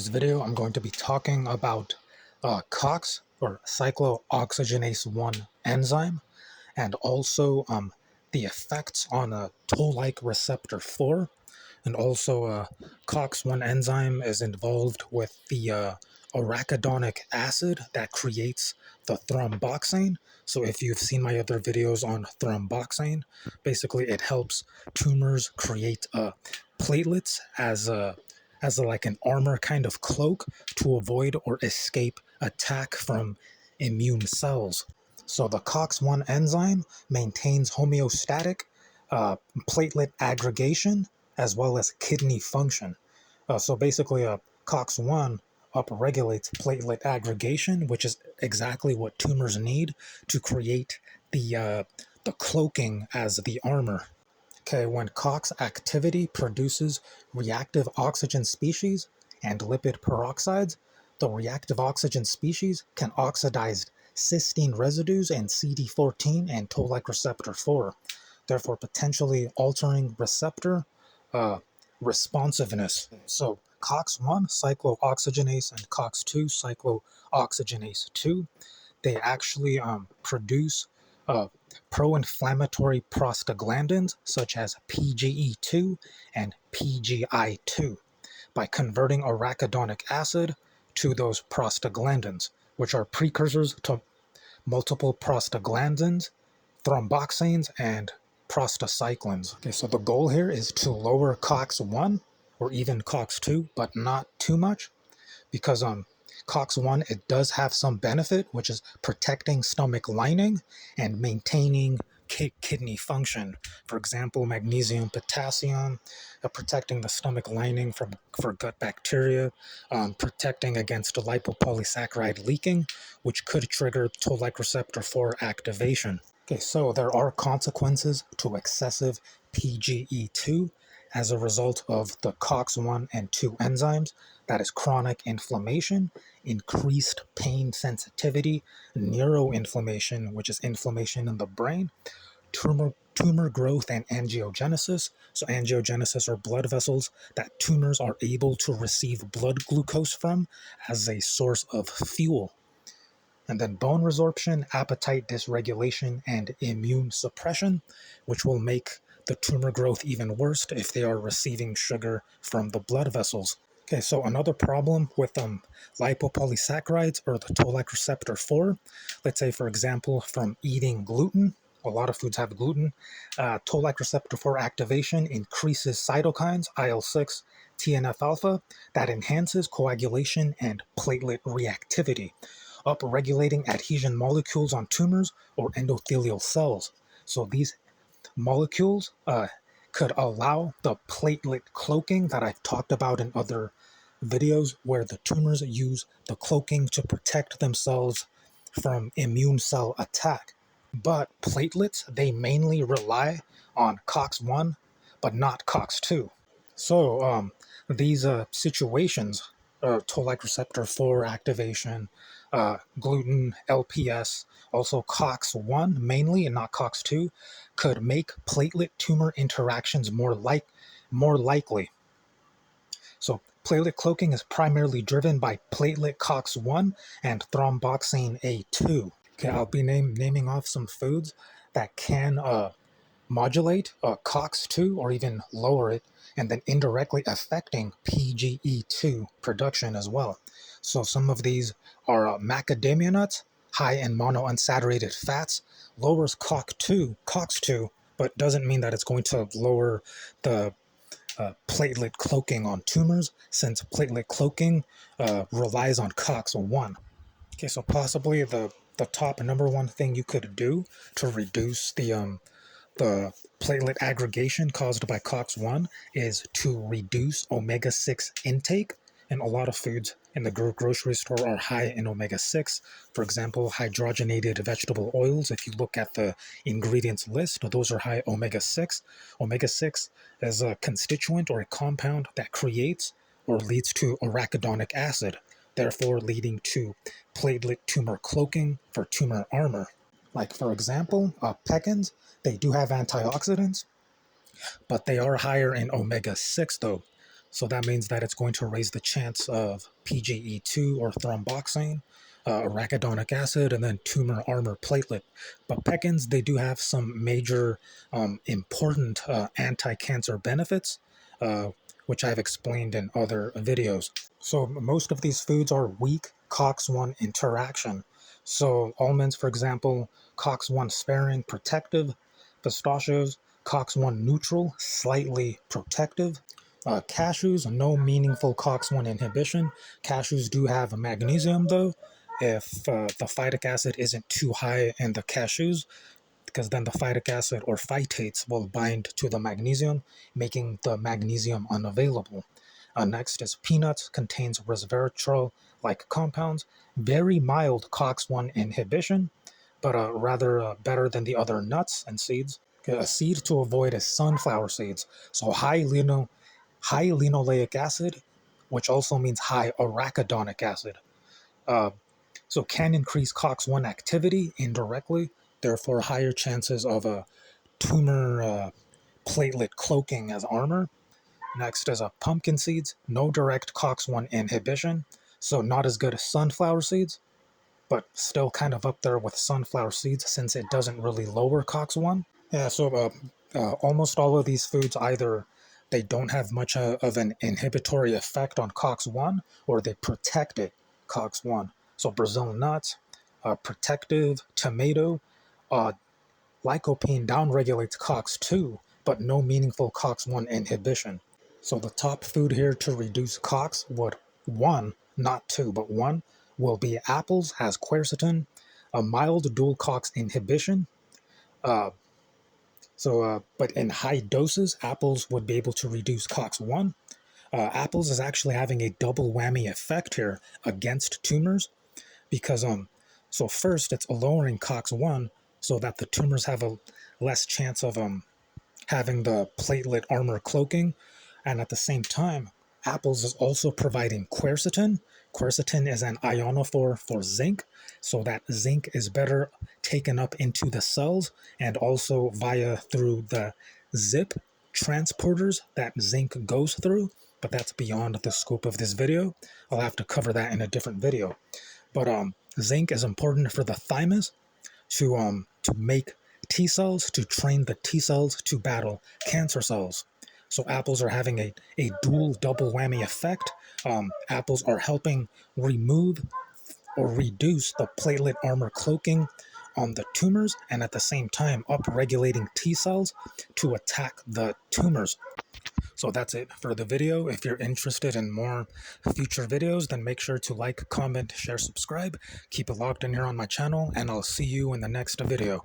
this video, I'm going to be talking about COX, or cyclooxygenase 1 enzyme, and also the effects on toll-like receptor 4. And also, COX-1 enzyme is involved with the arachidonic acid that creates the thromboxane. So if you've seen my other videos on thromboxane, basically it helps tumors create platelets as like an armor kind of cloak to avoid or escape attack from immune cells. So the COX-1 enzyme maintains homeostatic platelet aggregation as well as kidney function. So basically, COX-1 upregulates platelet aggregation, which is exactly what tumors need to create the cloaking as the armor. Okay, when COX activity produces reactive oxygen species and lipid peroxides, the reactive oxygen species can oxidize cysteine residues and CD14 and toll-like receptor 4, therefore potentially altering receptor responsiveness. So COX-1 cyclooxygenase and COX-2 cyclooxygenase 2, they actually produce pro-inflammatory prostaglandins such as PGE2 and PGI2 by converting arachidonic acid to those prostaglandins, which are precursors to multiple prostaglandins, thromboxanes, and prostacyclins. Okay, so the goal here is to lower COX-1 or even COX-2, but not too much, because COX-1, it does have some benefit, which is protecting stomach lining and maintaining kidney function. For example, magnesium, potassium, protecting the stomach lining for gut bacteria, protecting against lipopolysaccharide leaking, which could trigger toll-like receptor 4 activation. Okay, so there are consequences to excessive PGE2 as a result of the COX-1 and 2 enzymes. That is chronic inflammation, increased pain sensitivity, neuroinflammation, which is inflammation in the brain, tumor growth, and angiogenesis. So angiogenesis are blood vessels that tumors are able to receive blood glucose from as a source of fuel. And then bone resorption, appetite dysregulation, and immune suppression, which will make the tumor growth even worse if they are receiving sugar from the blood vessels. Okay, so another problem with lipopolysaccharides or the toll-like receptor 4, let's say, for example, from eating gluten, a lot of foods have gluten, toll-like receptor 4 activation increases cytokines, IL-6, TNF-alpha, that enhances coagulation and platelet reactivity, upregulating adhesion molecules on tumors or endothelial cells. So these molecules could allow the platelet cloaking that I've talked about in other videos, where the tumors use the cloaking to protect themselves from immune cell attack. But platelets, they mainly rely on COX-1, but not COX-2. So these situations, toll-like receptor 4 activation, gluten, LPS, also COX-1 mainly and not COX-2, could make platelet tumor interactions more likely. So platelet cloaking is primarily driven by platelet COX-1 and thromboxane A2. Okay, I'll be naming off some foods that can modulate COX-2 or even lower it, and then indirectly affecting PGE2 production as well. So some of these are macadamia nuts, high in monounsaturated fats, lowers COX-2, but doesn't mean that it's going to lower the platelet cloaking on tumors, since platelet cloaking relies on COX-1. Okay, so possibly the top number one thing you could do to reduce the platelet aggregation caused by COX-1 is to reduce omega-6 intake. And a lot of foods in the grocery store are high in omega-6. For example, hydrogenated vegetable oils, if you look at the ingredients list, those are high omega-6. Omega-6 is a constituent or a compound that creates or leads to arachidonic acid, therefore leading to platelet tumor cloaking for tumor armor. Like, for example, pecans, they do have antioxidants, but they are higher in omega-6 though. So that means that it's going to raise the chance of PGE2 or thromboxane, arachidonic acid, and then tumor armor platelet. But pectins, they do have some major important anti-cancer benefits, which I've explained in other videos. So most of these foods are weak COX-1 interaction. So almonds, for example, COX-1 sparing, protective. Pistachios, COX-1 neutral, slightly protective. Cashews, no meaningful COX-1 inhibition. Cashews do have magnesium though, if the phytic acid isn't too high in the cashews, because then the phytic acid or phytates will bind to the magnesium, making the magnesium unavailable. Next is peanuts, contains resveratrol-like compounds, very mild COX-1 inhibition, but rather better than the other nuts and seeds. A seed to avoid is sunflower seeds, so high linoleic acid, which also means high arachidonic acid. Uh, so can increase COX-1 activity indirectly, therefore higher chances of a tumor platelet cloaking as armor. Next is pumpkin seeds, no direct COX-1 inhibition, so not as good as sunflower seeds, but still kind of up there with sunflower seeds since it doesn't really lower COX-1. Yeah, so almost all of these foods either they don't have much of an inhibitory effect on COX-1 or they protect it, COX-1. So Brazil nuts, protective, tomato, uh, lycopene downregulates COX-2, but no meaningful COX-1 inhibition. So the top food here to reduce COX would, one, not two, but one, will be apples, has quercetin, a mild dual COX inhibition. Uh, but in high doses, apples would be able to reduce COX-1. Apples is actually having a double whammy effect here against tumors because so first it's lowering COX-1 so that the tumors have a less chance of having the platelet armor cloaking, and at the same time, apples is also providing quercetin. Quercetin is an ionophore for zinc, so that zinc is better taken up into the cells and also via through the zip transporters that zinc goes through, but that's beyond the scope of this video. I'll have to cover that in a different video. But zinc is important for the thymus to make T cells, to train the T cells to battle cancer cells. So apples are having a dual double whammy effect. Apples are helping remove or reduce the platelet armor cloaking on the tumors and at the same time upregulating T cells to attack the tumors. So that's it for the video. If you're interested in more future videos, then make sure to like, comment, share, subscribe. Keep it locked in here on my channel, and I'll see you in the next video.